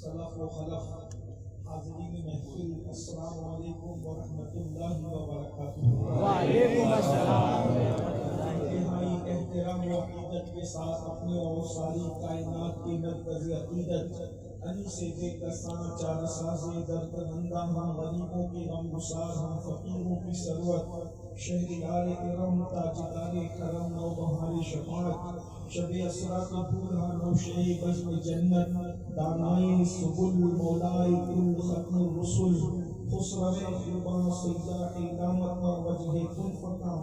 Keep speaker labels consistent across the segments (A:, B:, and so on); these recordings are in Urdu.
A: سلف و خلف، حاضرین محفل، السلام علیکم ورحمۃ اللہ وبرکاتہ۔
B: وعلیکم السلام۔
A: انتہائی احترام و عقیدت کے ساتھ اپنے اور ساری کائنات کی مرکزی عقیدت انیس بے کساں چار ساز درد نندہ، ہم غریبوں کی غم گسار، ہم فقیروں کی ثروت، شہریار ارم تاجدار کرم، نو بہار شفاعت، شب اسرا کے پھول نو شہ بزم جنت، دانائے سبل مولائے کل ختم الرسل، خسرو قربان سیدہ علامت وجہ کن فقا،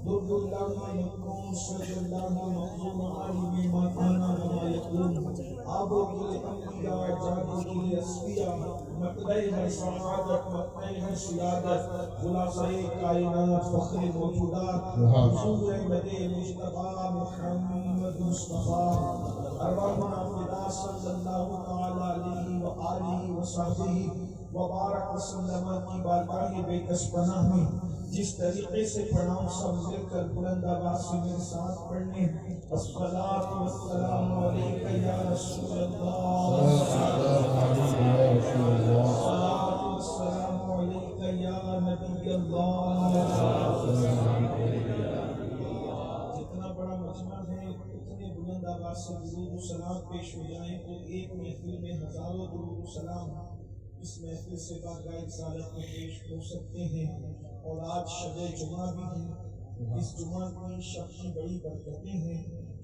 A: درد اللہ مکرون صلی اللہ مقصود عالم ما کانا وما یکون، آب و گل انبیاء جاد و گل اسفیاء، مطلع ہے سعادت مطلع ہے سیادت، خلاصہ کائنات فخر موجودات، حضور مد مجتبی محمد مصطفیٰ، ارواحنا فدا صلی اللہ تعالی علیہ وآلہ وصحبہ وبارک وسلم کی بارگاہ بے کس پناہ میں جس طریقے سے پڑھاؤں سب مل کر بلند آواز سے میرے ساتھ پڑھنے، الصلاۃ والسلام علیک یا رسول اللہ، الصلاۃ والسلام علیک یا نبی اللہ۔ جتنا بڑا مجمع ہے اتنے بلند آواز سے درود و سلام پیش ہو جائیں تو ایک محفل میں ہزاروں درود و سلام اس محفل سے بارگاہ رسالت میں پیش ہو سکتے ہیں۔ اور آج شب جمعہ بھی ہے، اس جمعہ کی شب کی بڑی برکتیں ہیں،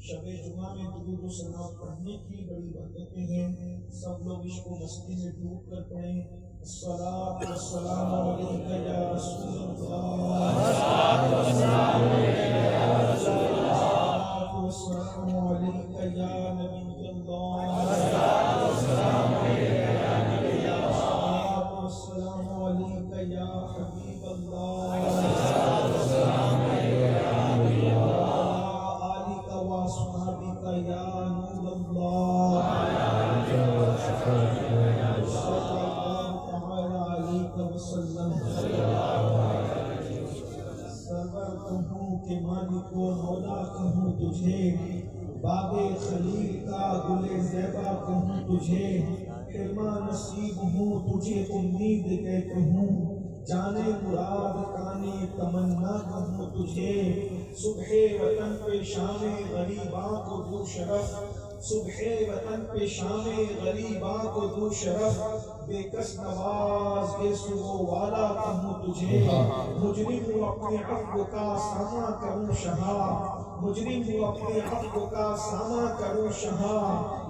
A: شب جمعہ میں درود و سلام پڑھنے کی بڑی برکتیں ہیں۔ سب لوگ عشق و مستی میں ڈوب کر پڑھیں، الصلاۃ والسلام علیک یا رسول اللہ، الصلاۃ والسلام علیک یا رسول اللہ، والسلام علیک یا نبی اللہ، الصلاۃ والسلام علیک یا نبی اللہ، والسلام علیک یا حبیب اللہ، الصلاۃ والسلام علیک یا نبی اللہ، آلک و اصحابک یا نور اللہ، سرور کہوں کہ مالک و مولا کہوں تجھے، باب خلیل کا گل زیبا کہوں تجھے، حرما نصیب ہوں تجھے امید کے کہوں، جانے مراد کانے تمنا کہوں تجھے، صبح وطن پہ شام غریباں کو دو شرف، صبح وطن پہ شام غریباں کو دو شرف، بے کس نواز بے سو والا کہوں تجھے، مجرم ہوں اپنے عفو کا سامنا کروں شہا، مجرم ہوں اپنے عفو کا سامنا کروں شہا،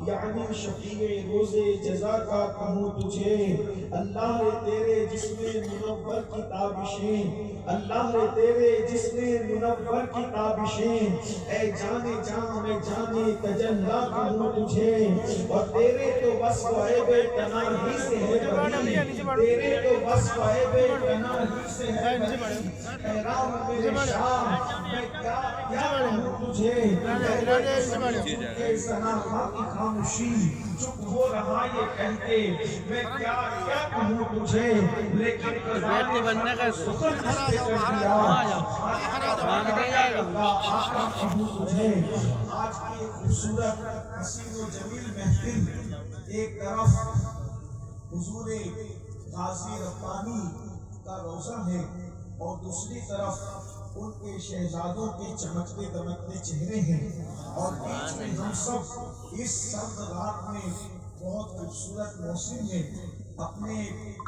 A: یعنی شفیع روز جزا کا کہوں تجھے، اللہ نے تیرے جسم منور کی تابشیں، اللہ نے تیرے جسم منور کی تابشیں، اے جانے جان میں جانے تجلا کہوں تجھے، اور تیرے تو وصف عیب تناہی سے ہے بڑی، تیرے تو وصف عیب تناہی سے ہے بڑی، اے رام میرے شاہ میں کیا کہوں تجھے، اے سناخا کی خاموشی چپ ہو رہا یہ کہتے، میں کیا کہوں تجھے، لیکن قضاء بننے کا سخن ہستے کر دیا، آقا کہوں تجھے۔ آج کی خوبصورت حسین و جمیل محفل، ایک طرف حضور غازی ربانی کا روضہ ہے اور دوسری طرف ان کے شہزادوں کے چمکتے دمکتے چہرے ہیں، اور بیچ میں ہم سب اس سرد رات میں بہت خوبصورت موسم میں اپنے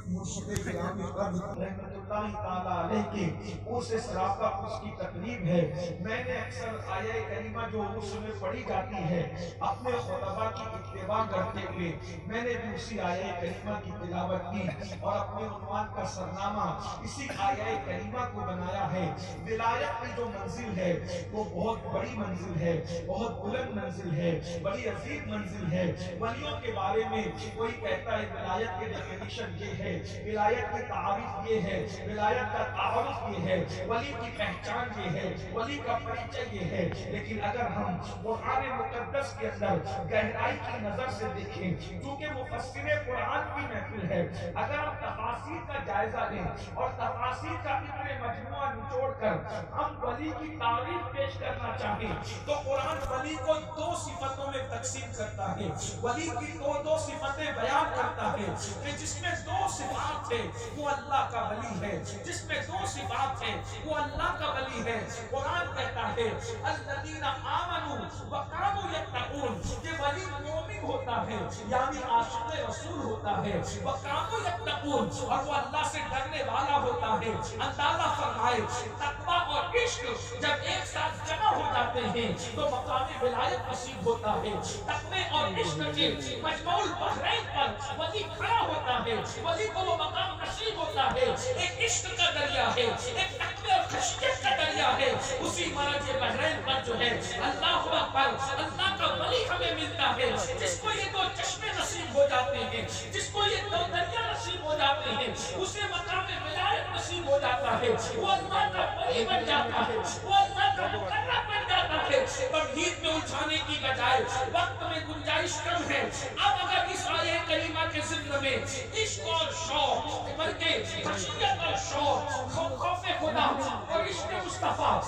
A: مرشد گرامی قدر رحمت اللہ تعالیٰ علیہ کے عرس شرافت اس کی تقریب ہے۔ میں نے اکثر آیہ کریمہ جو عرس میں پڑھی جاتی ہے اپنے خطبہ کی اتباع کرتے ہوئے میں نے بھی اسی آیہ کریمہ کی تلاوت کی اور اپنے عنوان کا سرنامہ اسی آیہ کریمہ کو بنایا ہے۔ ولایت کی جو منزل ہے وہ بہت بڑی منزل ہے، بہت بلند منزل ہے، بڑی عظیم منزل ہے۔ ولیوں کے بارے میں کوئی کہتا ہے ولایت کے ڈیفینیشن یہ ہے، ولایت کی تعریف یہ ہے ولایت کا تعارف یہ ہے، ولی کی پہچان یہ ہے، ولی کا پریچے یہ ہے۔ لیکن اگر ہم قرآن مقدس کے اندر گہرائی کی نظر سے دیکھیں، چونکہ مفسر قرآن کی محفل ہے، اگر ہم تفاسیر کا جائزہ لیں اور تفاسیر کا اتنے مجموعہ نچوڑ کر ہم ولی کی تعریف پیش کرنا چاہیں تو قرآن ولی کو دو صفتوں میں تقسیم کرتا ہے، ولی کی دو صفتیں بیان کرتا ہے کہ جس میں دو صفات ہے وہ اللہ کا ولی ہے، جس میں دو صفات ہے وہ اللہ کا ولی ہے۔ قرآن کہتا ہے الذین آمنوا وکانوا یتقون، یہ ولی مومن ہوتا ہے یعنی عاشق رسول ہوتا ہے، وکانوا یتقون، اور وہ اللہ سے ڈرنے والا ہوتا ہے۔ اندازہ فرمائے تقویٰ اور عشق جب ایک ساتھ جمع ہو جاتے ہیں تو مقام ولایت نصیب ہوتا ہے۔ تقوی اور عشق کے مجموع البحرین پر ولی کھڑا ہوتا ہے، ولی کو وہ مقام نصیب ہوتا ہے۔ ایک عشق کا دریا ہے، ایک تقوی اور خشیت کا دریا ہے، اسی مرج بحرین پر جو ہے اللہ اکبر، اللہ کا ولی ہمیں ملتا ہے جس کو یہ دو چشمے نصیب ہو جاتے ہیں، جس کو یہ دو دریا نصیب ہو جاتے ہیں، اسے مقام ولایت نصیب ہو جاتا ہے، وہ اللہ کا ولی بن جاتا ہے، وہ اللہ کا مقرب بن جاتا ہے۔ تمہید میں الجھانے کی بجائے وقت میں گنجائش کم ہے، اب اگر اس آیہ کریمہ کے ذکر میں عشق اور شوق بلکہ خشیت اور شوق، خوف خدا اور عشق مصطفیٰ،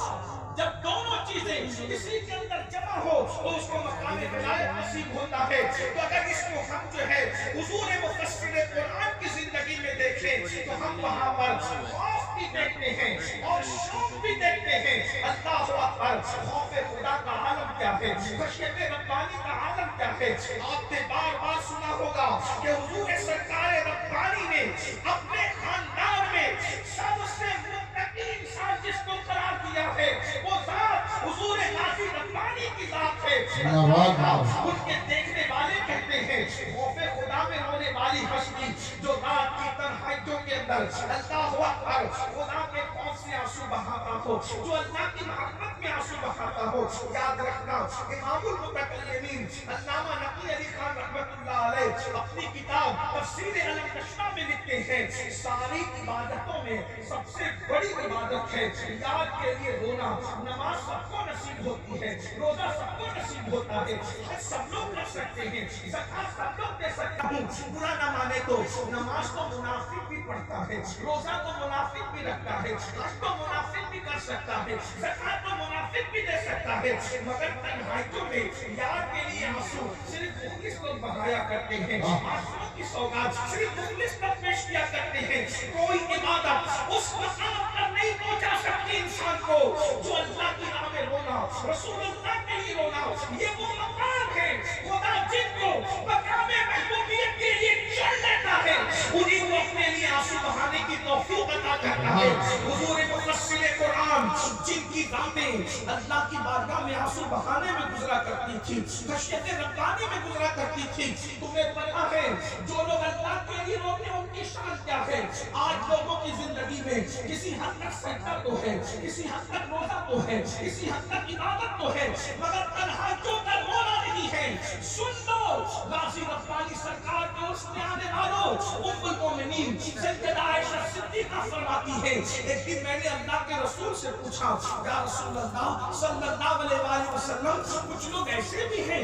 A: جب دونوں چیزیں اسی کے اندر جمع ہو تو اس کو مقام ولایت نصیب ہوتا ہے۔ تو اگر اس کو ہم جو ہے حضور مفسر قرآن کی زندگی میں دیکھیں تو ہم وہاں پر خوف بھی دیکھتے ہیں اور شوق بھی دیکھتے ہیں۔ اللہ اکبر، خوف خدا کا عالم کیا ہے، خشیت ربانی کا عالم کیا ہے۔ آپ نے بار بار سنا ہوگا کہ حضور سرکار ربانی نے اپنے خاندان میں سب سے متقی انسان جس کو قرار دیا ہے وہ ذات حضور غازی ربانی کی ذات ہے۔ ان کے دیکھنے والے کہتے ہیں خوف خدا میں رونے والی ہستی جو رات کی تنہائیوں کے اندر اللہ اکبر خدا کے خوف سے آنسو بہاتا ہو، جو اللہ کی محبت میں آنسو بہاتا ہو۔ یاد رکھنا امام المتکلمین علامہ نقی علی خان رحمۃ اللہ علیہ اپنی کتاب تفسیر علم نشرہ میں لکھتے ہیں ساری عبادتوں میں سب سے بڑی عبادت ہے یاد کے لیے رونا۔ نماز سب کو نصیب ہوتی ہے، روزہ سب کو نصیب ہوتا ہے، حج سب لوگ کر سکتے ہیں، زکات سب لوگ دے سکتے ہیں۔ برا نہ مانے تو نماز تو منافق بھی پڑھتا ہے، روزہ تو منافق بھی رکھتا ہے، حج تو منافق بھی کر سکتا ہے، زکات تو منافق بھی دے سکتا ہے، مگر تنہائیوں میں یاد کے لیے آنسو صرف مخلص لوگ بہایا کرتے ہیں، آنسو کی سوگات صرف مخلص لوگ پیش کیا کرتے ہیں۔ کوئی عبادت اس مقام پر نہیں پہنچا سکتی انسان کو جو اللہ کی راہ میں رونا، رسول اللہ کے لیے رونا۔ یہ وہ مقام ہے خدا جن کو مقام محبوبیت کے لیے چڑھ لیتا ہے انہیں کو اپنے لیے آنسو بہانے کی توفیق عطا کرتا ہے۔ حضور مفسر قرآن جن کی راتیں اللہ کی بارگاہ میں آنسو بہانے میں گزرا کرتی تھی، خشیت ربانی میں گزرا کرتی تھی، تمہیں پتا ہے جو لوگ اللہ کے لیے روتے ہیں ان کی شان کیا ہے۔ آج لوگوں کی زندگی میں کسی حد تک سجدہ تو ہے، کسی حد تک روزہ تو ہے، کسی حد تک عبادت تو ہے، مگر تنہائیوں کا رونا نہیں ہے۔ سن لو غازی ربانی سرکار کے اس میں آنے والوں ام المومنین سیدہ عائشہ صدیقہ فرماتی ہے ایک دن میں نے اللہ کے رسول سے پوچھا یا رسول اللہ صلی اللہ علیہ وآلہ وسلم کچھ لوگ ایسے بھی ہیں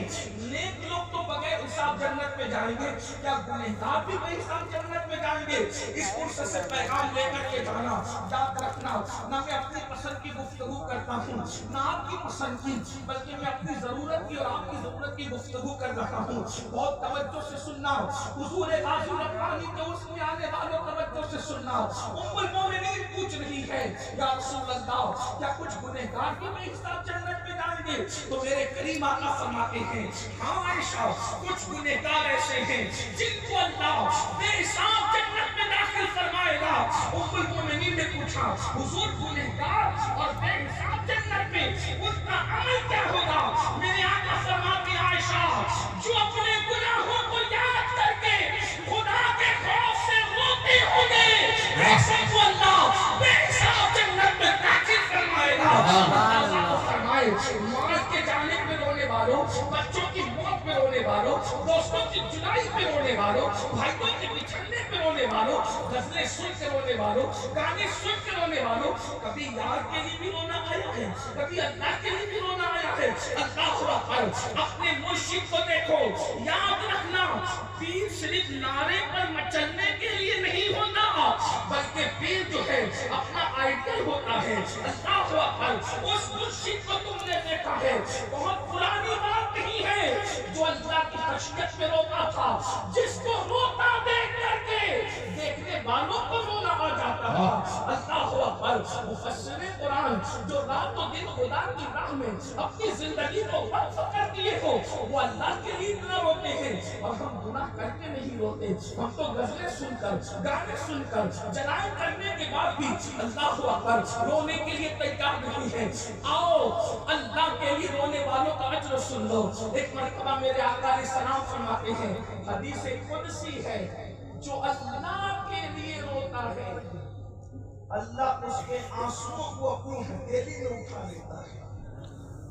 A: نیک لوگ تو بغیر حساب جنت میں جائیں گے، کیا گنہگار بھی بے حساب جنت میں جائیں گے؟ اس فرصت سے پیغام لے کر کے جانا، یاد رکھنا نہ میں اپنی پسند کی گفتگو کرتا ہوں نہ آپ کی پسند کی، بلکہ میں اپنی ضرورت کی اور آپ کی ضرورت کی گفتگو کر رہا ہوں۔ بہت توجہ سے سننا، حضور غازی ربانی کے اس میں آنے والوں توجہ سے سننا۔ ام المومنین پوچھ رہی ہے یا رسول اللہ کیا کچھ گنہگار بھی بے حساب جنت میں جائیں گے؟ تو میرے کریم آقا فرماتے ہیں ہاں عائشہ کچھ گنہگار ایسے ہیں جن کو اللہ بے حساب جنت میں داخل فرمائے گا۔ ام المومنین نے پوچھا حضور گنہگار اور بے حساب جنت میں ان کا عمل کیا ہوگا؟ میرے آقا فرماتے عائشہ جو اپنے گناہوں کو یاد کر کے خدا کے خوف سے روتے ہوں گے ایسے کو اللہ بے حساب جنت میں داخل فرمائے گا۔ اللہ فرمائے مال کے جانے پہ رونے والوں، بچوں کی موت پہ رونے والوں
C: والوں, دوستوں کی جدائی پہ رونے والوں, بھائیوں کے بچھڑنے پہ رونے والوں, غزلیں سن کے رونے والوں, گانے سن کے رونے والوں, کبھی یار کے لیے بھی رونا آیا ہے, کبھی اللہ کے لیے بھی رونا آیا ہے. اللہ اکبر. اپنے مرشد کو دیکھو, یاد رکھنا پیر صرف نعرے پر مچلنے کے لیے نہیں ہوتا, بلکہ پیر جو ہے اپنا آئیڈل ہوتا ہے. اللہ اکبر. اس مرشد کو تم نے دیکھا ہے, بہت پرانی بات نہیں ہے, جو اللہ کی خشیت میں روتا تھا, جس کو روتا دیکھ کر کے دیکھنے والوں کو رونا آ جاتا تھا. اللہ اکبر. مفسر قرآن جو رات و دن خدا کی راہ میں اپنی زندگی کو وقف کر دیے ہو, وہ اللہ کے لیے اتنا روتے ہیں, اور ہم گناہ کر کے نہیں روتے. ہم تو غزلیں سن کر, گانے سن کر, جلائے کرنے کے بعد بھی اللہ اکبر رونے کے لیے تیار نہیں ہے. آؤ اللہ کے لیے رونے والوں کا اجر سن لو. ایک مرتبہ میرے آقا علیہ السلام فرماتے ہیں, حدیث قدسی ہے, جو اللہ کے لیے روتا ہے اللہ اس کے آنسوؤں کو اپنی ہتھیلی میں اٹھا لیتا ہے.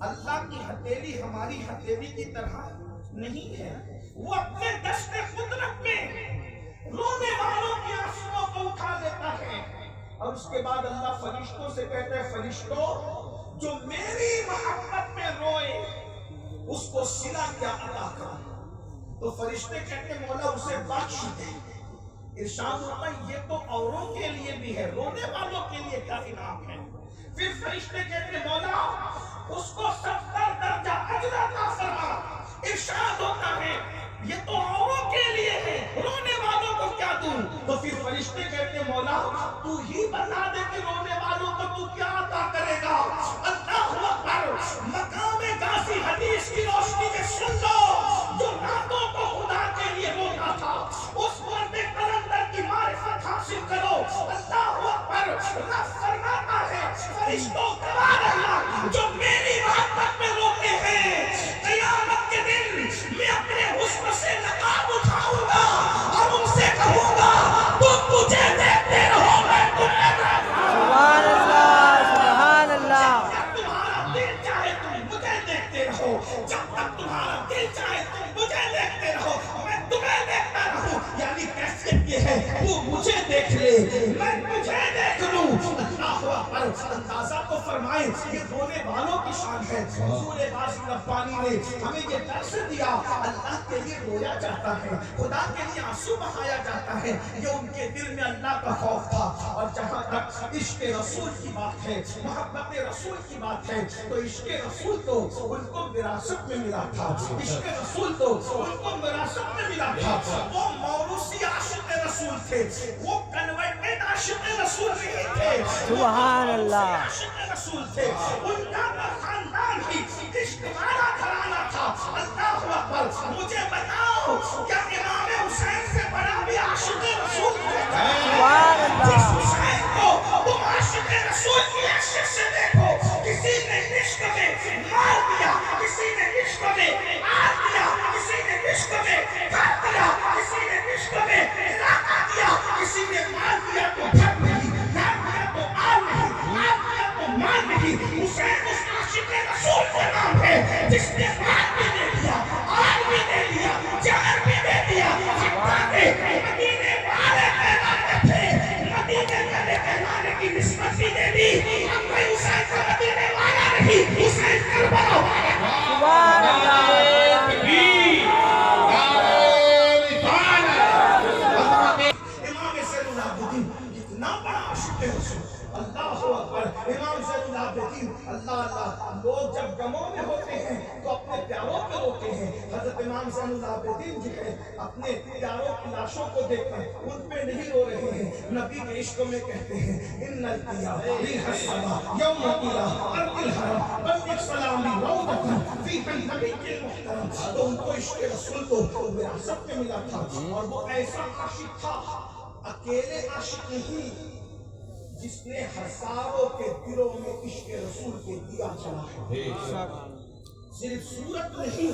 C: اللہ کی ہتھیلی ہماری ہتھیلی کی طرح نہیں ہے, وہ اپنے دست قدرت میں رونے والوں کے آنسوؤں کو اٹھا لیتا ہے. اور اس کے بعد اللہ فرشتوں سے کہتا ہے, فرشتوں جو میری محبت میں روئے اس کو صلہ کیا عطا کر. تو فرشتے کہتے ہیں, مولا اسے بخش دے. ارشاد ہوتا ہے, یہ تو اوروں کے لیے بھی ہے, رونے والوں کے لیے کیا انعام ہے. پھر فرشتے کہتے ہیں, مولا اس کو 70 درجہ اجر عطا فرما. ارشاد ہوتا ہے, یہ تو اوروں کے لیے ہے, رونے والوں کو کیا دوں. تو پھر فرشتے کہتے ہیں, مولا تو ہی بتا دے کہ رونے والوں کو تو کیا عطا کرے گا. اللہ اکبر. مقام غازی حدیث کی روشنی میں سن لو, جو راتوں کو خدا کے لیے روتا تھا, اس مرد قلندر کی معرفت حاصل کرو. اللہ اکبر. رب فرماتا ہے, فرشتوں گواہ رہنا جو میری محبت میں روتے ہیں, قیامت کے دن میں اپنے حسن سے نقاب اٹھاؤں گا اور ان سے کہوں گا, تم مجھے دیکھتے رہو, میں تمہیں دیکھتا ہوں.
B: سبحان اللہ, سبحان اللہ.
C: جب تک تمہارا دل چاہے تم مجھے دیکھتے رہو, جب تک تمہارا دل چاہے تم مجھے دیکھتے رہو, میں تمہیں دیکھتا رہوں. یعنی کیفیت یہ ہے, تو مجھے دیکھ لے, میں تجھے دیکھ لوں. اللہ اکبر. اندازہ تو فرمائیں, یہ رونے والوں کی شان ہے. حضور غازی ربانی نے ہمیں یہ درس دیا, اللہ کے لیے رویا جاتا ہے, خدا کے لیے آنسو بہایا جاتا ہے. یہ ان کے دل میں اللہ کا خوف تھا. اور جہاں تک عشق رسول کی بات ہے, محبت رسول کی بات ہے, تو عشق رسول تو ان کو وراثت میں ملا تھا. عشق رسول تو ان کو وراثت میں ملا تھا. وہ موروثی عاشق رسول تھے, وہ کنورٹڈ عاشق رسول نہیں تھے.
B: سبحان اللہ.
C: عاشق رسول تھے, ان کا خاندان ہی عشق والا گھرانہ تھا. اللہ اکبر. مجھے بتاؤ, کیا امام حسین سے بڑا بھی عاشق رسول تھے؟
B: سبحان اللہ.
C: جس حسین کو تم عاشق رسول کی حیثیت سے دیکھو, کسی نے عشق میں مار دیا, کسی نے عشق میں آگ دیا, کسی نے عشق میں گھر دیا, کسی نے عشق میں علاقہ دیا, کسی نے مار دیا تو گھر نہیں, گھر دیا تو آگ نہیں, آگ دیا تو مال نہیں. حسین اس عاشق رسول کا نام ہے جس نے مال بھی دے دیا, آگ بھی دے دیا, جان بھی دے دیا. مدینے والے کہلاتے تھے, مدینے والے کہلانے کی نسبت بھی دے دی. اب کوئی حسین کا مدینے والا نہیں, حسین کربلا والا.
B: سبحان اللہ.
C: امام زین العابدین اتنا بڑا عاشق رسول. اللہ اکبر. امام زین العابدین, اللہ اللہ. لوگ جب غموں میں ہوتے ہیں تو اپنے پیاروں پہ روتے ہیں. حضرت امام زین العابدین جو ہے اپنے پیاروں کی لاشوں کو دیکھ کر ان پہ نہیں رو رہے ہیں, نبی کے عشق میں کہتے ہیں, ان القیا للحسبا یوم الى ارض الحرم بلغ سلامی روضۃ فی النبی المحترم. تو ان کو عشق رسول کو وراثت میں ملا تھا, اور وہ ایسا عاشق تھا, اکیلے عاشق نہیں, جس نے ہزاروں کے دلوں میں عشق رسول کے دیا چلا ہے. صرف سورت نہیں,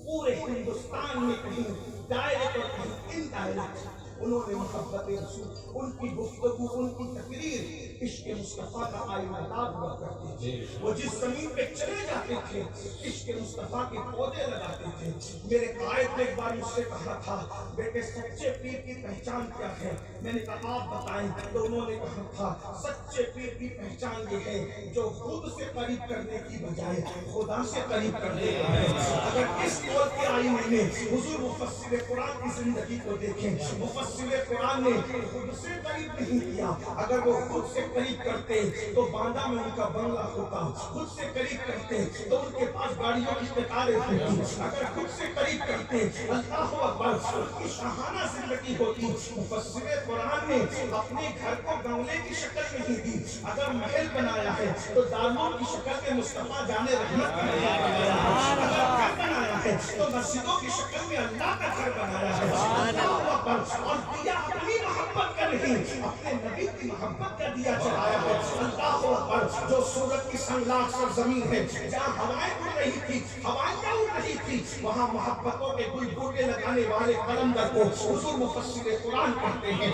C: پورے ہندوستان میں کہیں ڈائریکٹ اور کہیں انڈائریکٹ
A: انہوں نے محبت رسول، ان کی گفتگو، ان کی تقریر عشق مصطفیٰ کا آئینہ دار ہوا کرتی تھی۔ وہ جس زمین پہ چلے جاتے تھے عشق مصطفیٰ کے پودے لگاتے تھے۔ میرے قائد نے ایک بار مجھ سے کہا تھا بیٹے سچے پیر کی پہچان کیا ہے؟ میں نے کہا آپ بتائیں، تو انہوں نے کہا تھا سچے پیر کی پہچان یہ ہے جو خود سے قریب کرنے کی بجائے خدا سے قریب کر دیتا ہے۔ اگر اس قول کے آئینے میں حضور مفسر قرآن کی زندگی کو دیکھیں، مفسر قرآن نے خود سے قریب نہیں کیا، اگر وہ خود سے قریب کرتے تو باندہ میں ان کا بنگلہ ہوتا، خود سے قریب کرتے تو ان کے پاس گاڑیوں کی قطاریں ہوتی، اگر خود سے قریب کرتے اللہ اکبر ان کی شاہانہ زندگی ہوتی۔ مفسر قرآن نے اپنے گھر کو بنگلے کی شکل نہیں دی، اگر محل بنایا ہے تو دارالعلوم کی شکل میں مصطفیٰ جان رحمت کا محل بنایا ہے، اگر گھر بنایا ہے تو مسجدوں کی شکل میں اللہ کا گھر بنایا ہے۔ اللہ اکبر، اور دیا اپنی محبت کا نہیں اپنے نبی کی محبت کا دیا چلایا ہے۔ اللہ اکبر، جو سورت کی سنگلاخ سرزمین ہے جہاں ہوائیں اڑ رہی تھی، ہوائیں کیا اڑ رہی تھی، وہاں محبتوں کے گل بوٹے لگانے والے قلندر کو حضور مفسر قرآن کہتے ہیں۔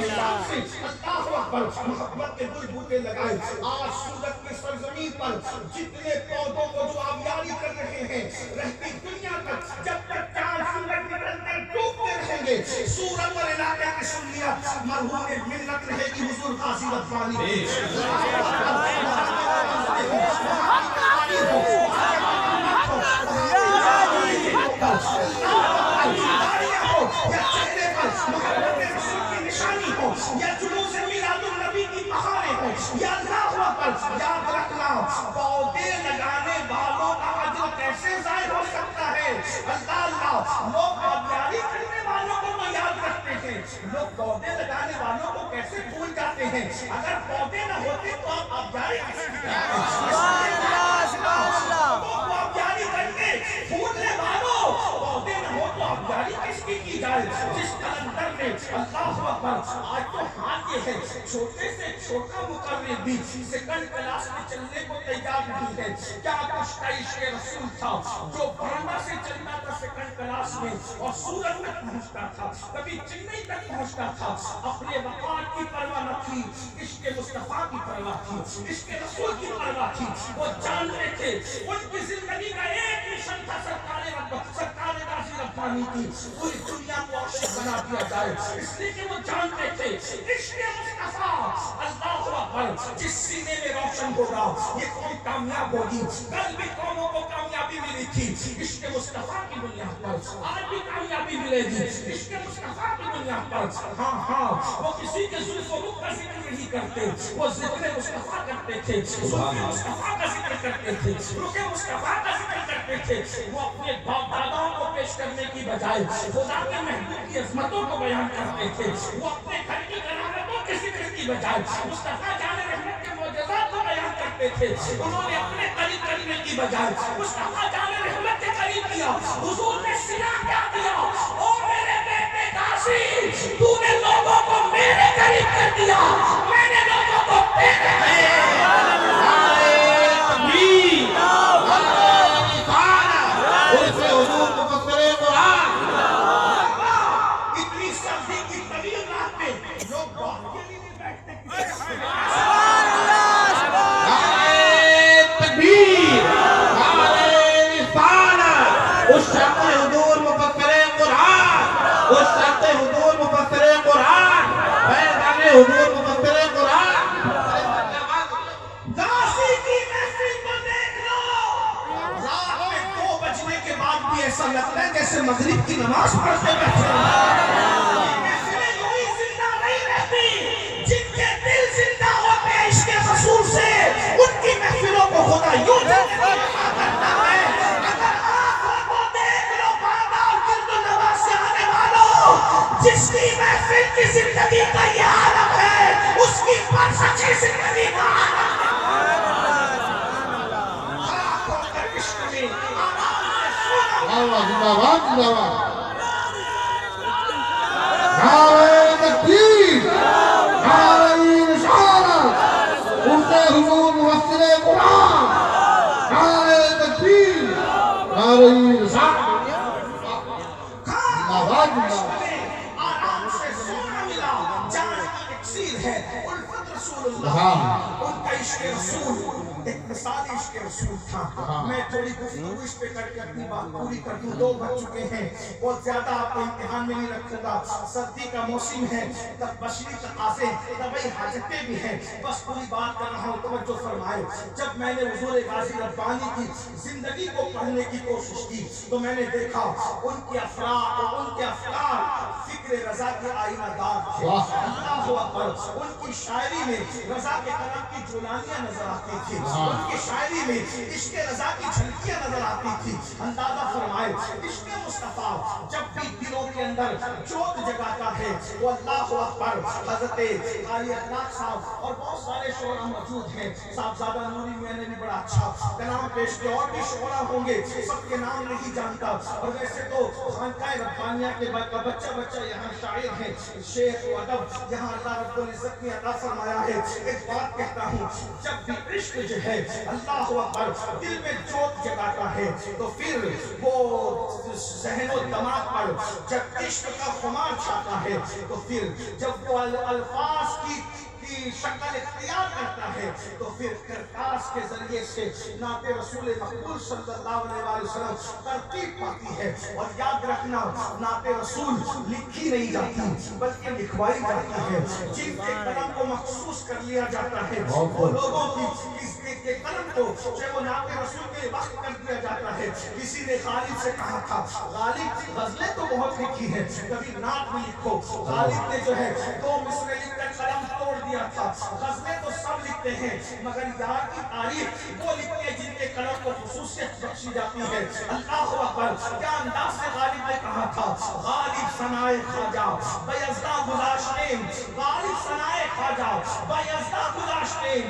A: اللہ اکبر، محبت کے گل بوٹے لگائے۔ آج سورت کی سرزمین پر جتنے پودوں کو جو آبیاری کر رہے ہیں، رہتی دنیا تک جب تک چاند سورج نکلتے ڈوبتے رہیں گے، سورت اور علاقے کی سنیت مرہون ملت رہے گی حضور غازی ربانی کی۔ یا چہرے پر محبت رسول کی نشانی ہو، یا جلوس میلاد النبی کی بہاریں ہو، یا اللہ اکبر، یاد رکھنا پودے لگانے والوں کا اجر کیسے ضائع ہو سکتا ہے۔ اللہ لوگ آبیاری کرنے والوں کو تو یاد رکھتے ہیں، لوگ پودے لگانے والوں کو کیسے بھول جاتے ہیں۔ اگر پودے نہ ہوتے تو آپ آبیاری کیسے آبیاری کر کے پھولنے والوں پودے نہ ہو تو آبیاری کس کی جائے۔ جس قلندر نے اللہ اکبر، آج تو حال یہ ہے چھوٹے سے چھوٹا مقرر بھی سیکنڈ کلاس میں چلنے کو تیار نہیں ہے۔ کیا کچھ عشق رسول تھا جو باندہ سے چلتا تھا سیکنڈ کلاس میں اور سورت تک پہنچتا تھا، کبھی چنئی تک پہنچتا تھا، اپنے وقار کی پرواہ نہ تھی، عشق مصطفیٰ کی پرواہ تھی، عشق رسول کی پرواہ تھی۔ وہ جانتے تھے ان کی زندگی کا ایک مشن تھا سرکار غازی ربانی کی پوری دنیا کو عاشق بنا دیا جائے، اس لیے کہ وہ جانتے تھے عشق مصطفیٰ اللہ اکبر جس سینے میں روشن ہوگا یہ قوم کامیاب ہوگی۔ کل بھی قوموں کو کامیابی ملی تھی عشق مصطفیٰ کی بنیاد پر، آج بھی کامیابی ملے گی عشق مصطفیٰ کی بنیاد پر۔ ہاں وہ کسی کے زلف و رخ کا ذکر نہیں کرتے، وہ ذکر مصطفیٰ کرتے تھے، زلف مصطفیٰ کا ذکر کرتے تھے، رخ مصطفیٰ کا ذکر کرتے تھے۔ وہ اپنے باپ داداؤں کو پیش کرنے کی بجائے خدا کے محبوب کی عظمتوں کو بیان کرتے تھے، وہ اپنے گھر کی غلاظتوں کے ذکر کی بجائے مصطفیٰ جان رحمت کے معجزات کو بیان کرتے تھے۔ انہوں نے اپنے قریب کرنے کی بجائے مصطفیٰ جان رحمت کے قریب کیا۔ حضور نے سلا کیا دیا، او میرے بیٹے غازی تو نے لوگوں کو میرے قریب کر دیا، میں نے لوگوں کو تیرے
D: حضور مفسر قرآن
A: غازی کی محفل کو دیکھ لو، رات میں 2 بجنے کے بعد بھی ایسا لگتا ہے جیسے مغرب کی نماز پڑھتے بیٹھے ہیں۔ محفلیں یوں ہی زندہ نہیں رہتی، جن کے دل زندہ ہوتے ہیں عشق رسول سے ان کی محفلوں کو خدا یوں زندہ کرتا ہے۔ اگر آنکھوں کو دیکھ لو بابا اور گرد و نواز سے آنے والوں، جس کی محفل کی زندگی کا یہ عالم ہے اس کی برزخی زندگی کا عالم ہے۔ آنکھوں کا عشق میں آرام سے سونا،
D: زندہ باد زندہ باد نعرہ تکبیر نعرہ رسالت اٹھتے حضور مفسر قرآن نعرہ تکبیر نعرہ رسالت زندہ باد زندہ باد
A: آرام سے عشق رسول ایک مثالی عشق رسول تھا. میں تھوڑی گفتگو اس پہ کر کے اپنی بات پوری کر دوں. 2 بج چکے ہیں. بہت زیادہ آپ کو امتحان میں نہیں رکھوں گا. سردی کا موسم ہے, بشری تقاضے, طبعی حاجتیں بھی ہیں. بس پوری بات کر رہا ہوں, توجہ فرمائے. جب میں نے حضور غازی ربانی کی زندگی کو پڑھنے کی کوشش کی تو میں نے دیکھا ان کے افراد اور ان کے افکار فکر رضا کے آئینہ دار تھے. اللہ اکبر. ان کی شاعری میں رضا کے قلم کی جولانیاں نظر آتی تھی. ان کی شاعری میں عشق رضا کی جھلکیاں نظر آتی تھی. اندازہ فرمائے عشق مصطفیٰ جب بھی دلوں کے اندر جوت جگاتا ہے وہ اللہ اکبر. حضرت قاری اخلاق صاحب اور بہت سارے شعراء موجود ہیں. صاحبزادہ نوری میں نے بھی بڑا اچھا کلام پیش کیا. اور بھی شعراء ہوں گے, سب کے نام نہیں جانتا. اور ویسے تو خانقاہ ربانیہ کے بچہ یہاں شاعر ہیں, شیخ و ادب یہاں اللہ رب العزت نے عطا فرمایا ہے. ایک بات کہتا ہوں, جب بھی عشق جو ہے اللہ اکبر دل میں جوت جگاتا ہے تو پھر وہ ذہن و دماغ پر جب عشق کا خمار چھاتا ہے تو پھر جب وہ الفاظ کی شکل اختیار کرتا ہے تو پھر کرتاس کے ذریعے سے نعت رسول مقبول صلی اللہ علیہ وسلم ترتیب پاتی ہے. اور یاد رکھنا, نعت رسول لکھی نہیں جاتی بلکہ لکھوائی جاتی ہے. جن کے قلم کو مخصوص کر لیا جاتا ہے وہ لوگوں کی کے قلم کو جو وہ نعت رسول کے وقت کر دیا جاتا ہے. کسی نے غالب سے کہا تھا, غالب غزلیں تو بہت لکھی ہیں, کبھی نعت میں لکھو. غالب نے جو ہے 2 مصرے لکھ کر قلم توڑ دیا تھا. غزلیں تو سب لکھتے ہیں مگر یار کی تعریف وہ لکھتے ہیں جن کے قلم کو خصوصیت بخشی جاتی ہے. اللہ اکبر. کیا انداز سے غالب نے کہا تھا, غالب ثنائے خواجہ بیضا گذاشتیں, غالب ثنائے خواجہ بیضا گذاشتیں,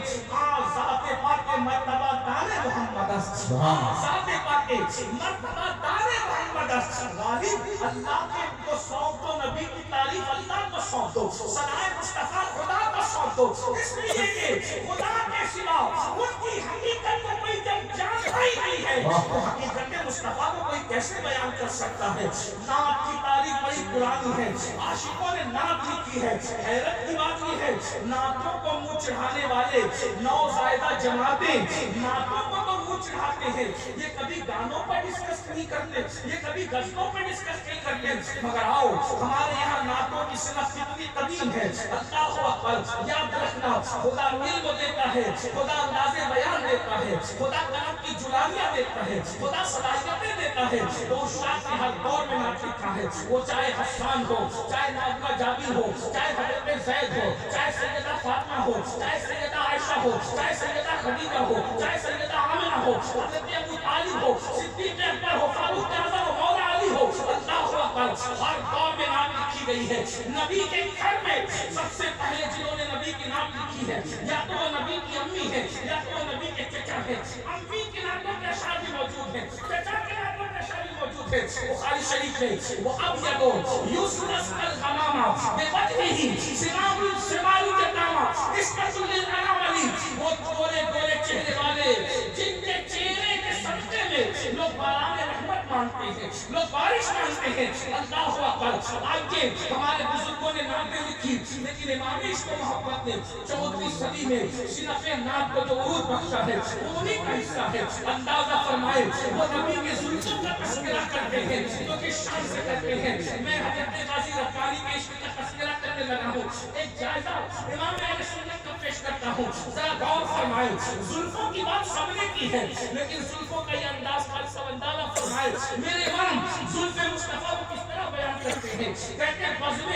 A: ذات پاک مرتبہ دانے محمد است, ذات پاک مرتبہ دانے محمد است. غالب اللہ کے کو سونپ دو, نبی کی تعریف اللہ کو سونپ دو, ثنائے مصطفیٰ خدا کو سونپ دو, اس لیے کہ خدا کے سوا ان کی حقیقت کو کوئی جب جانتا ہی نہیں ہے تو حقیقت مصطفیٰ کو کوئی کیسے بیان کر سکتا ہے. نعت کی تعریف بڑی پرانی ہے, عاشقوں نے نعت لکھی ہے. حیرت کی بات یہ ہے, نعتوں کو منہ چڑھانے والے نوزائیدہ جماعتیں نعتوں کو تو منہ چڑھاتے ہیں, یہ کبھی گانوں پر ڈسکس نہیں کرتے, یہ کبھی غزلوں پر ڈسکس نہیں کرتے. مگر آؤ ہمارے یہاں نعتوں کی صنف کتنی قدیم ہے. اللہ اکبر. یاد رکھنا, خدا علم دیتا ہے, خدا انداز بیان دیتا ہے, خدا قلم کی جلانیاں دیتا ہے, خدا صلاحیتیں دیتا ہے. تو اس شاعر نے ہر دور میں نعت لکھا ہے, وہ چاہے حسان ہو, چاہے نابغہ جابر ہو, چاہے حضرت زید ہو, چاہے سیدہ فاطمہ ہو, چاہے سیدہ عائشہ ہو, چاہے سیدہ خدیجہ ہو, چاہے سیدہ آمنہ ہو, حضرت ابو طالب ہو, صدیق اکبر ہو, فاروق اعظم ہو, مولا علی ہو. اللہ اکبر. ہر دور میں نعت لکھی گئی ہے. نبی کے گھر میں سب سے پہلے جنہوں نے نبی کی نعت لکھی ہے یا تو وہ نبی کی امی ہے یا تو وہ نبی کے چچا ہے. امی کے نعتوں کے اشعار بھی موجود ہیں, چچا کے نعتوں کے اشعار بھی موجود ہیں. بخاری شریف میں وہ ابیض یسرس الغمامہ بوجهه سمام السماء الجتامہ, اس کا للاناملی, وہ گورے گورے چہرے والے جن کے چہرے کے صدقے میں لوگ باران رحمت مانگتے ہیں, لوگ بارش مانگتے ہیں. اللہ اکبر. آگے ہمارے بزرگوں نے نعتیں لکھی لیکن امام عشق و محبت نے 14ویں صدی میں صنف نعت کو جو عروج بخشا ہے وہ انہیں کا حصہ ہے. اندازہ فرمائے وہ نبی کے زلفوں کا تذکرہ کرتے ہیں جو کہ شان سے کرتے ہیں. میں حضرت غازی ربانی کے عشق کا تذکرہ کرنے لگا ہوں. ایک جائزہ امام اہل سنت کا پیش کرتا ہوں, ذرا غور فرمائے. زلفوں کی بات سب نے کی ہے لیکن زلفوں کا یہ انداز خاص سب اندازہ فرمائے. میرے امام زلف مصطفیٰ کو کس طرح بیان کرتے ہیں, کہتے ہیں بزم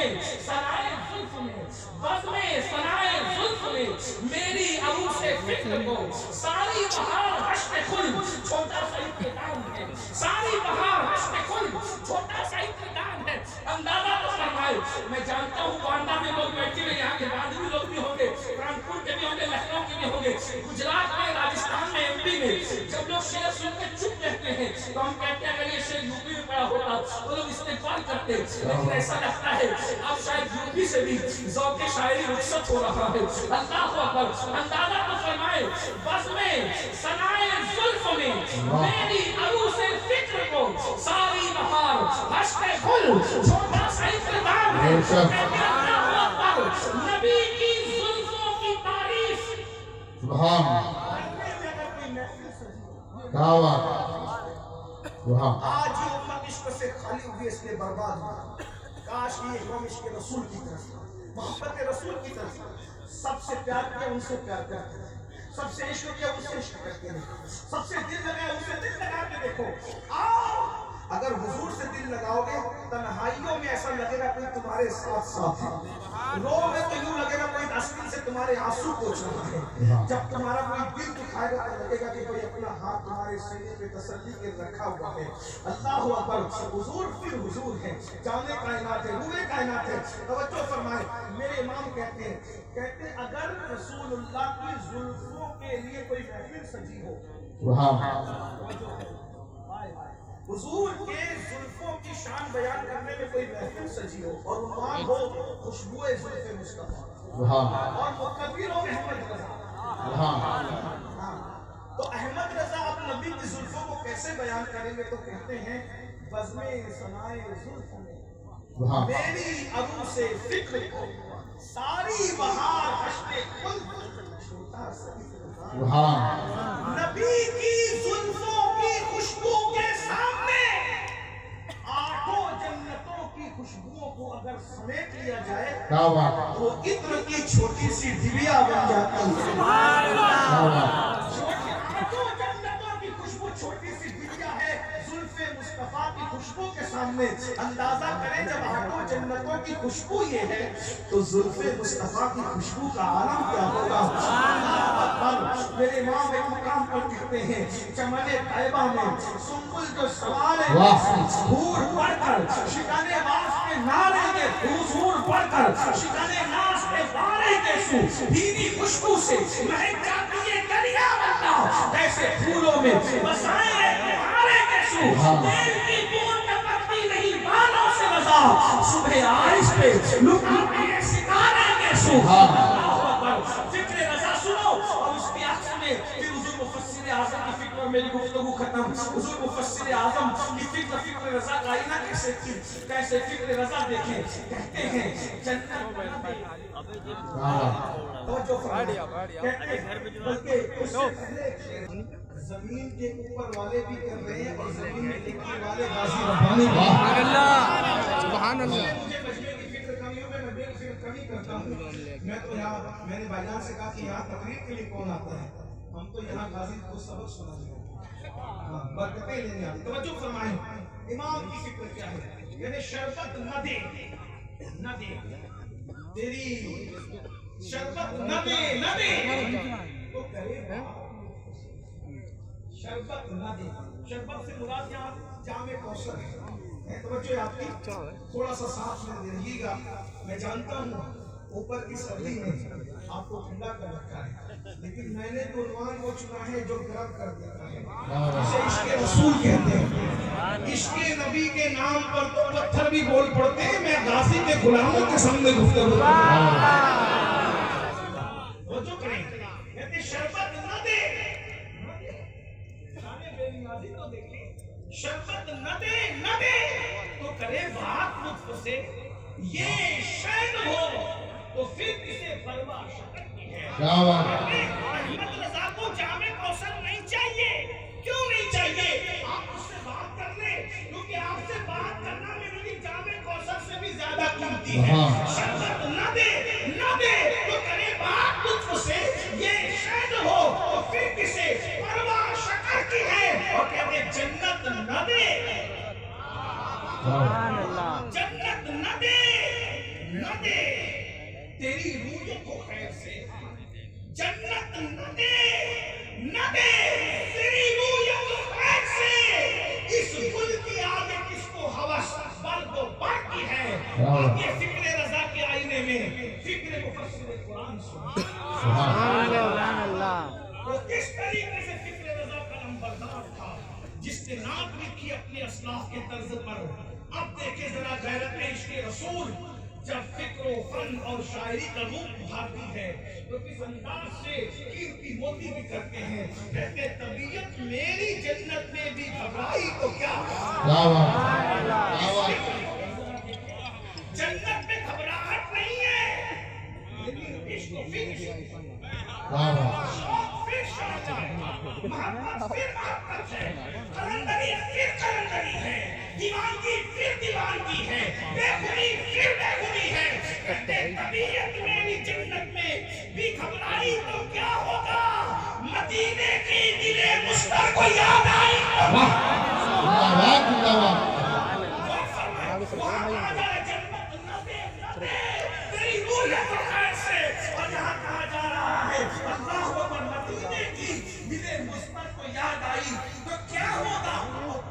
A: ثنائے زلف میں, بزم ثنائے زلف میں میری عروس فکر کو ساری بہار حشت خل چھوٹا سا اقتدام ہے, ساری بہار حشت خل چھوٹا سا اقتدام ہے. اندازہ تو فرمائے. میں جانتا ہوں باندہ میں لوگ بیٹھے ہوئے, یہاں کے باندھی لوگ بھی ہوں گے, کانپور کے بھی ہوں گے, لکھنؤ کے بھی ہوں گے, گجرات میں, راجستھان میں, ایم پی میں. جب لوگ شعر سن کے چپ رہتے ہیں تو ہم کہتے ہیں اگر یہ شعر یوپی میں پڑا ہوتا تو لوگ استقبال کرتے, لیکن ایسا لگتا ہے اب شاید یوپی سے بھی ذوق شاعری رخصت ہو رہا ہے. اللہ اکبر. اندازہ تو فرمائے. بزم ثنائے زلف میں میری عروس فکر کو ساری بہار حشت خل چھوٹا سا اقتدام ہے. نبی کی زلفوں کی تعریف
D: سبحان کیا بات سبحان
A: آج یہ امت عشق سے خالی ہوئی، اس لیے برباد ہوئی۔ کاش یہ قوم عشق رسول کی طرف، محبت رسول کی طرف سب سے پیار کیا، ان سے پیار کرتے ہیں، سب سے عشق کیا، ان سے عشق کرتے ہیں، سب سے دل لگایا، ان سے دل لگا کے دیکھو۔ آؤ اگر حضور سے دل لگاؤ گے، تنہائیوں میں ایسا لگے گا کوئی تمہارے ساتھ ساتھ ہے، رو میں تو یوں لگے گا کوئی آستین سے تمہارے آنسو پوچھ رہا ہے۔ جب تمہارا کوئی دل دکھائے گا تو لگے گا کہ کوئی اپنا ہاتھ تمہارے سینے پہ تسلی کے رکھا ہوا ہے۔ اللہ اکبر، حضور پھر حضور ہے، جانے کائنات ہے، روئے کائنات ہے۔ توجہ فرمائے، میرے امام کہتے ہیں اگر رسول اللہ کی زلفوں کے لیے کوئی محفل سجی ہو،
D: سبحان
A: حضور کے زلفوں کی شان بیان کرنے میں کوئی محفل سجی ہو اور عنوان ہو خوشبوئے زلف مصطفیٰ،
D: سبحان
A: اور مقبر ہو احمد رضا،
D: سبحان
A: تو احمد رضا اب نبی کی زلفوں کو کیسے بیان کریں گے؟ تو کہتے ہیں بزم ثنائے زلف میں
D: سبحان
A: میری ابو سے فکر کو ساری بہار حشر خلد چھوٹا سا
D: سبحان
A: نبی کی زلفوں کی خوشبو کے سامنے آٹھوں جنتوں کی خوشبوؤں کو اگر سمیٹ لیا جائے
D: کیا بات
A: تو عطر کی چھوٹی سی ڈبیا بن جاتی ہے۔
D: کیا بات
A: آٹھوں جنتوں کی خوشبو چھوٹی سی ڈبیا ہے، زلف مصطفیٰ کی خوشبو کے سامنے اندازہ کریں جب آٹھوں جنتوں کی خوشبو یہ ہے تو زلف مصطفیٰ کی خوشبو کا عالم کیا ہوگا؟ میرے امام ایک مقام پر کہتے ہیں چمن طیبہ میں سنبل جو سوال ہے حور پڑھ کر شکانے باس کے نعرے کے حضور پڑھ کر شکانے ناس کے بارے کے سو دینی خوشبو سے مہک جاتی ہے دریا بننا جیسے پھولوں میں بسائے بارے کے سو دل کی بوند ٹپکتی نہیں بالوں سے رضا صبح آئش پہ لکاتے ہیں ستارے کے سو۔ فکر رضا سنو اور اس کی عکس میں پھر حضور مفسر اعظم کی فکر اور میری گفتگو ختم۔ حضور مفسر اعظم کی فکر رضا کا آئینہ کیسے تھی، کیسے فکر رضا دیکھیں، کہتے ہیں جنت توجہ فرمائیں، کہتے ہیں بلکہ اس سے پہلے زمین کے اوپر والے بھی کر رہے ہیں اور زمین میں لکھنے والے غازی ربانی
B: سبحان اللہ
A: مجھے مجمع کی فکر کمیوں میں میں بے فکر کمی کرتا ہوں۔ میں تو یہاں میں نے بھائی جان سے کہا کہ یہاں تقریر کے لیے کون آتا ہے؟ ہم تو یہاں غازی کو سبق سنانے آتے ہیں، برکتیں لینے آتے ہیں۔ توجہ فرمائیں، امام کی فکر کیا ہے؟ یعنی شربت نہ دے تیری شربت نہ دے تو کرے شربت نہ دے۔ شربت سے مراد یہاں جام کوثر ہے۔ توجہ آپ کی تھوڑا سا ساتھ میں رہیے گا، میں جانتا ہوں اوپر کی سردی میں آپ کو ٹھنڈا کر رکھا ہے، لیکن میں نے تو عنوان وہ چنا ہے جو گرم کر دیتا ہے، اسے عشق رسول کہتے ہیں۔ عشق نبی کے نام پر تو پتھر بھی بول پڑتے ہیں، میں غازی کے غلاموں کے سامنے گفتگو توجہ کریں، کہتے شربت نہ دے شربت نہ دے تو کرے بات لطف سے، یہ شہد ہو تو پھر کسے پرواہ شکر کی ہے۔ احمد رضا کو جام کوثر نہیں چاہیے، کیوں نہیں چاہیے؟ آپ اس سے بات کر لیں، کیونکہ آپ سے بات کرنا میرے لیے جام کوثر سے بھی زیادہ قیمتی ہے۔ شربت نہ دے تو کرے بات لطف سے، یہ شہد ہو تو پھر کسے پرواہ شکر کی ہے۔ اور کہتے جنت نہ دے جنت نہ دے تیری روح کو خیر سے، جنت نہ دے تیری روح کو خیر سے، اس گل کی آگے کس کو ہوس برد و برقی ہے۔ اب یہ فکر رضا کے آئینے میں فکر مفسر قرآن
B: سبحان اللہ
A: وہ کس طریقے سے فکر رضا کا نمبردار تھا، جس نے نعت لکھی اپنے اسلاف کے طرز پر۔ اب دیکھیں ذرا غیرت عشق رسول جب فکر و فن اور شاعری کا روپ اٹھاتی ہے تو کس انداز سے قیمتی موتی بھی کرتے ہیں۔ کہتے طبیعت میری جنت میں بھی گھبرائی تو کیا جنت میں گھبراہٹ نہیں ہے، لیکن عشق و فکر
C: محبت پھر محبت ہے، قلندری پھر قلندری ہے، دیوانگی پھر دیوانگی ہے، بے خودی پھر بے خودی ہے۔ کہتے طبیعت میری جنت میں بھی گھبرائی تو کیا ہوگا، مدینے کی دل مشتاق کو یاد آئی تو تیری روحیت اور خیر سے، اور یہاں کہا جا رہا ہے اللہ اکبر، مدینے کی دل مشتاق کو یاد آئی تو کیا ہوگا،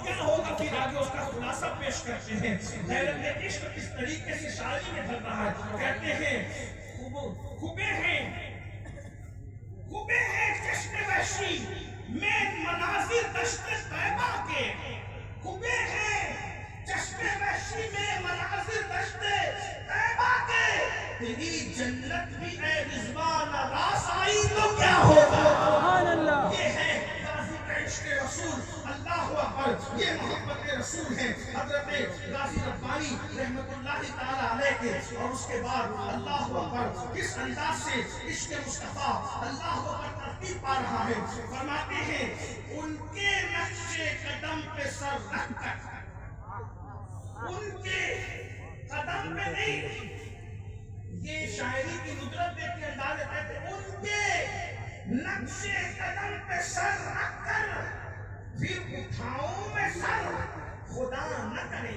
C: کیا ہوگا، پھر آگے اس کا خلاصہ پیش کرتے ہیں۔ غیرت عشق اس طریقے سے شاعری میں ڈھل رہا ہے، کہتے ہیں خوبے ہیں چشم وحشی میں مناظر دشت طیبہ کے، خوبے ہیں چشم وحشی میں مناظر دشت طیبہ کے، تیری جنت بھی اے رضوان راس آئی تو کیا ہوگا۔ یہ ہے غازی کا عشق رسول، اللہ اکبر، یہ محبت رسول ہے حضرت غازی ربانی رحمت اللہ تعالی علیہ کے۔ اور اس کے بعد اللہ اکبر کس انداز سے عشق مصطفیٰ اللہ اکبر ترتیب پا رہا ہے، فرماتے ہیں ان کے نقش قدم پہ سر رکھ کر، ان کے قدم پہ نہیں، یہ شاعری کی ندرت دیکھ کے انداز کہتے ہیں ان کے نقش قدم پہ سر رکھ کر پھر اٹھاؤں میں سر خدا نہ کرے۔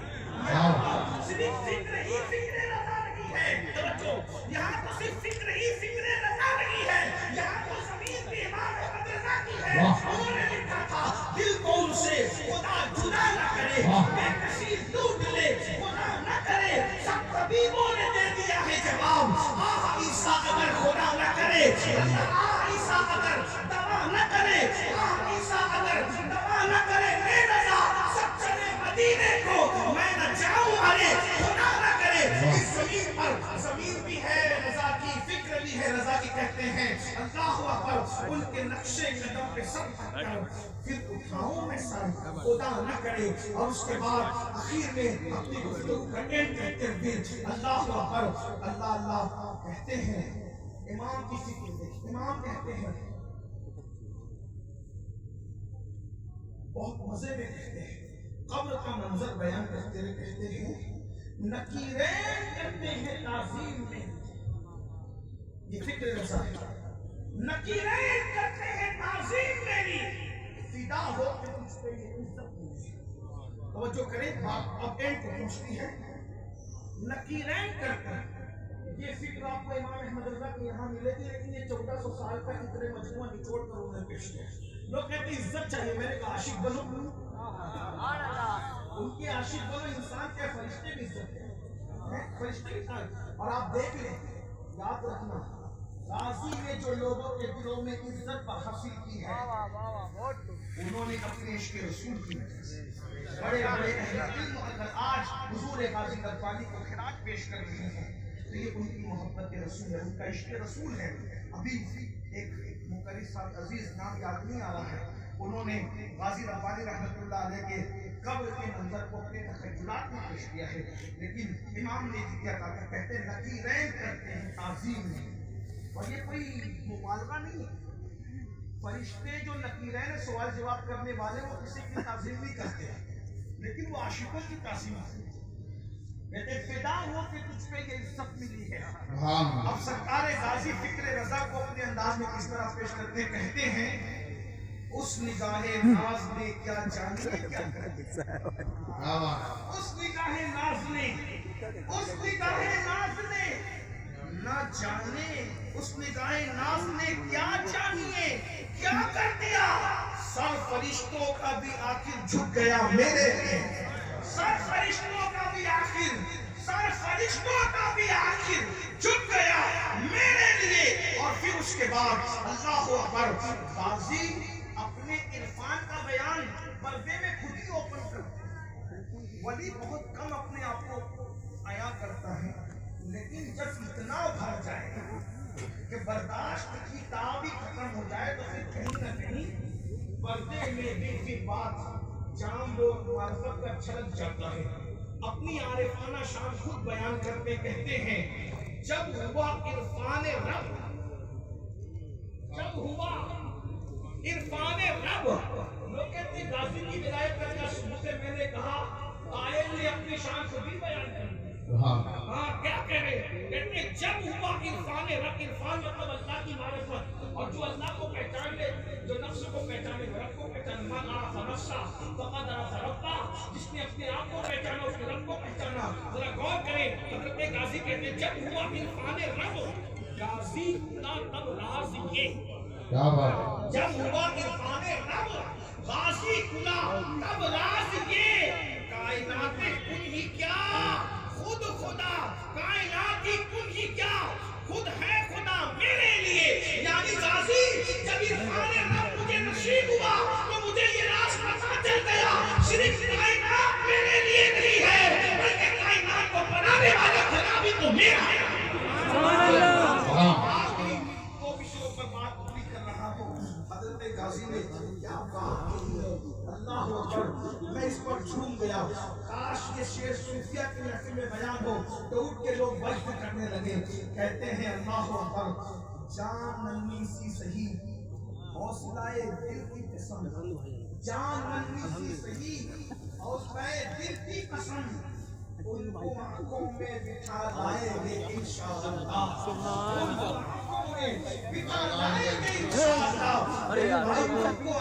C: صرف فکر ہی فکر رضا لگی ہے، توجہ، یہاں تو صرف فکر ہی فکر رضا لگی ہے، یہاں تو زمین بھی امام احمد رضا کی ہے، انہوں نے لکھا تھا دل کو ان سے خدا جدا نہ کرے، بے کسی لوٹ لے خدا نہ کرے، سب طبیبوں نے دے دیا ہے جواب، آہ عیسیٰ اگر خدا نہ کرے، آہ عیسیٰ اگر دوا نہ کرے، آہ عیسیٰ اگر دوا نہ کرے، اے رضا سب چلے مدینے کو، میں نہ جاؤں، ارے خدا نہ کرے۔ اس زمین پر زمین بھی ہے رضا کی، فکر بھی ہے رضا کی، کہتے ہیں اللہ اکبر ان کے نقش قدم پہ سر رکھ کر پھر اٹھاؤں میں سر خدا نہ کرے۔ اور اس کے بعد اخیر میں اپنی گفتگو کا اینڈ کرتے ہوئے اللہ اکبر اللہ اللہ کہتے ہیں، امام کی فکر دیکھ، امام کہتے ہیں بہت مزے میں کہتے ہیں، قبر کا منظر بیان کرتے ہوئے کہتے ہیں نکیرین کرتے ہیں تعظیم میں، یہ فکر رضا ہے، نکیرین کرتے ہیں تعظیم میری، فدا ہو کہ تجھ پہ یہ عزت ملی۔ توجہ کریں، اب اینڈ کو پہنچتی ہے، نکیرین کرتے ہیں، یہ فکر آپ کو امام احمد رضا کے یہاں ملے گی، لیکن یہ 1400 سال کا اتنے مجموعہ نچوڑ کر انہوں نے پیش کیا۔ لوگ کہتے ہیں عزت چاہیے، میرے کا عاشق بنو، ان کی عاشق بنو، انسان کے فرشتے بھی عزت ہے، فرشتے بھی چاہیے۔ اور آپ دیکھ لیں، یاد رکھنا غازی نے جو لوگوں کے دلوں میں عزت حاصل کی ہے، انہوں نے اپنے عشق رسول کی وجہ سے، بڑے بڑے اہل علم اگر آج حضور غازی ربانی کو خراج پیش کر رہے ہیں تو یہ ان کی محبت رسول ہے، ان کا عشق رسول ہے۔ ابھی ایک مقرر صاحب عزیز نام یاد نہیں آ رہا ہے، انہوں نے غازی ربانی رحمت اللہ علیہ کے قبر کے منظر کو اپنے تخیلات میں پیش کیا ہے، لیکن امام نے کیا کہا، کہتے ہیں نکیرین کرتے ہیں تعظیم میں، اور یہ کوئی مبالغہ نہیں ہے، فرشتے جو نکیرین سوال جواب کرنے والے وہ کسی کی تعظیم نہیں کرتے، لیکن وہ عاشقوں کی تعظیم کرتے ہیں، کہتے فدا ہو کہ تجھ پہ یہ عزت ملی ہے۔ اب سرکار غازی فکر رضا کو اپنے انداز میں کس طرح پیش کرتے ہیں، کہتے ہیں اس نگاہ ناز نے کیا جانے کیا کر دیا، اس نگاہ ناز نے، اس نگاہ ناز نے نہ جانے، اس نگاہ ناز نے کیا جانیے کیا کر دیا، سر فرشتوں کا بھی آخر جھک گیا میرے لیے، سر فرشتوں کا بھی آخر، سر فرشتوں کا بھی آخر جھک گیا میرے لیے۔ اور پھر اس کے بعد اللہ اکبر، غازی اپنے عرفان کا بیان پردے میں خود ہی اوپن کرتا ہے، ولی بہت کم اپنے آپ کو عیاں کرتا ہے، لیکن جب اتنا بھر جائے کہ برداشت کی تاب ہی ختم ہو جائے تو پھر کہیں نہ کہیں پردے میں بھی پھر بات جام و معرفت کا چھلک جاتا ہے۔ اپنی عارفانہ شان خود بیان کرتے کہتے ہیں جب ہوا عرفان رب، جب ہوا عرفان رب. لوگ کہتے ہیں غازی کی ولایت کا کیا ثبوت ہے؟ میں نے کہا قائل نے اپنی شان خود ہی بیان کر دی. ہاں کیا کہہ رہے ہیں؟ کہتے ہیں جب ہوا عرفان رب. عرفان مطلب اللہ کی معرفت، اور جو اللہ کو پہچان لے، جو نفس کو پہچانے، رب کو پہچانے. من عرف نفسہ فقد عرف ربہ. جس نے اپنے آپ کو پہچانا اس نے رب کو پہچانا. ذرا غور کریں. حضرت غازی کہتے ہیں جب ہوا عرفان رب. غازی کا تب راز یہ،
D: کیا بات،
C: جب ہوا عرفان رب غازی کھلا تب راز یہ. کائنات کن ہی کیا خود خدا، کائنات کن ہی کیا خود ہے خدا میرے لیے. یعنی غازی جب عرفان رب مجھے نصیب ہوا تو مجھے یہ راز پتہ چل گیا، صرف کائنات میرے لیے نہیں ہے بلکہ کائنات کو بنانے والا خدا بھی تو میرا ہے.
A: وہ بھی شروع پر بات پوری کر رہا ہوں. حضرت غازی نے کیا کہا، اللہ اکبر، میں اس پر جھوم گیا. کاش یہ شعر صوفیہ کی محفل میں بیان ہو تو اٹھ کے لوگ وجد کرنے لگے. کہتے ہیں اللہ اکبر، جان ننھی سی سہی حوصلہ دل کی قسم، جان ننھی سی سہی حوصلہ دل کی قسم، ان کو آنکھوں میں بٹھا لائیں گے انشاءاللہ. ان کو آنکھوں میں بٹھا لائیں گے انشاءاللہ.